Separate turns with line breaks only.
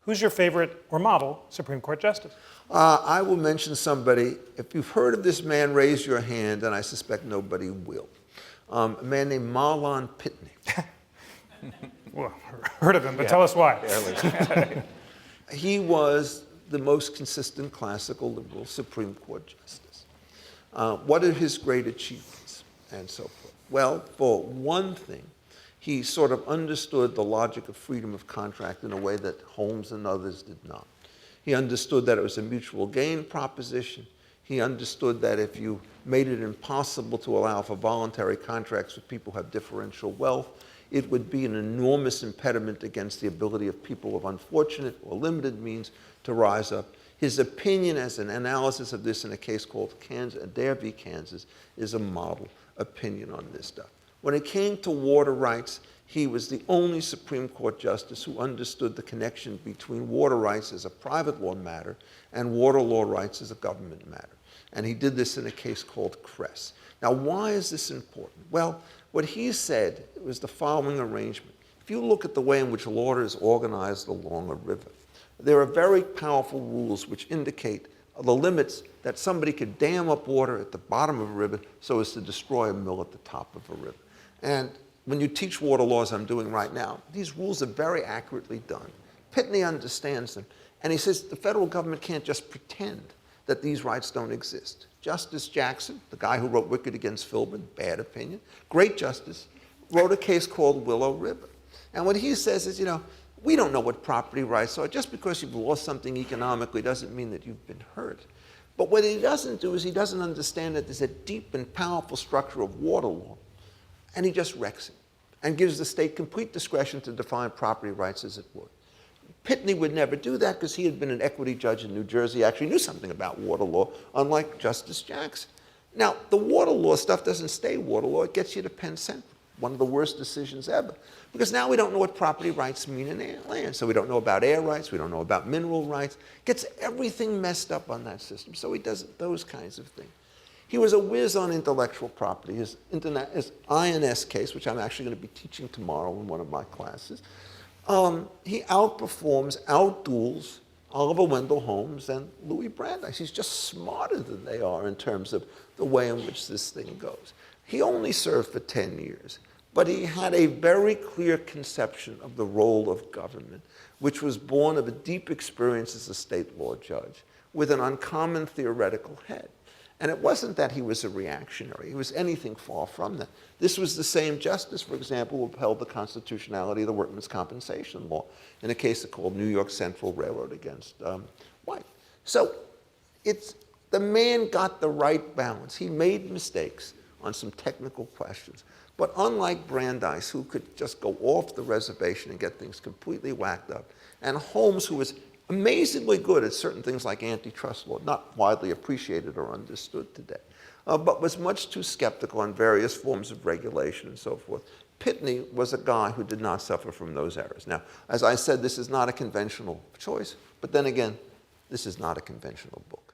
Who's your favorite or model Supreme Court justice?
I will mention somebody. If you've heard of this man, raise your hand, and I suspect nobody will. A man named Marlon Pitney.
Well, heard of him, but tell us why.
He was the most consistent classical liberal Supreme Court justice. What are his great achievements and so forth? Well, for one thing, he sort of understood the logic of freedom of contract in a way that Holmes and others did not. He understood that it was a mutual gain proposition. He understood that if you made it impossible to allow for voluntary contracts with people who have differential wealth, it would be an enormous impediment against the ability of people of unfortunate or limited means to rise up. His opinion as an analysis of this in a case called Adair v. Kansas is a model opinion on this stuff. When it came to water rights, he was the only Supreme Court justice who understood the connection between water rights as a private law matter and water law rights as a government matter. And he did this in a case called Kress. Now, why is this important? Well, what he said was the following arrangement. If you look at the way in which water is organized along a river, there are very powerful rules which indicate the limits that somebody could dam up water at the bottom of a river so as to destroy a mill at the top of a river. And when you teach water laws, I'm doing right now, these rules are very accurately done. Pitney understands them. And he says the federal government can't just pretend that these rights don't exist. Justice Jackson, the guy who wrote Wicked against Philbin, bad opinion, great justice, wrote a case called Willow River. And what he says is, we don't know what property rights are. Just because you've lost something economically doesn't mean that you've been hurt. But what he doesn't do is he doesn't understand that there's a deep and powerful structure of water law, and he just wrecks it and gives the state complete discretion to define property rights as it would. Pitney would never do that because he had been an equity judge in New Jersey, actually knew something about water law, unlike Justice Jackson. Now, the water law stuff doesn't stay water law. It gets you to Penn Central, one of the worst decisions ever. Because now we don't know what property rights mean in land. So we don't know about air rights. We don't know about mineral rights. Gets everything messed up on that system. So he does those kinds of things. He was a whiz on intellectual property. His INS case, which I'm actually going to be teaching tomorrow in one of my classes, he outperforms, outduels Oliver Wendell Holmes and Louis Brandeis. He's just smarter than they are in terms of the way in which this thing goes. He only served for 10 years, but he had a very clear conception of the role of government, which was born of a deep experience as a state law judge with an uncommon theoretical head. And it wasn't that he was a reactionary. He was anything far from that. This was the same justice, for example, who upheld the constitutionality of the workmen's compensation law in a case called New York Central Railroad against White. So the man got the right balance. He made mistakes on some technical questions. But unlike Brandeis, who could just go off the reservation and get things completely whacked up, and Holmes, who was amazingly good at certain things like antitrust law, not widely appreciated or understood today, but was much too skeptical on various forms of regulation and so forth. Pitney was a guy who did not suffer from those errors. Now, as I said, this is not a conventional choice, but then again, this is not a conventional book.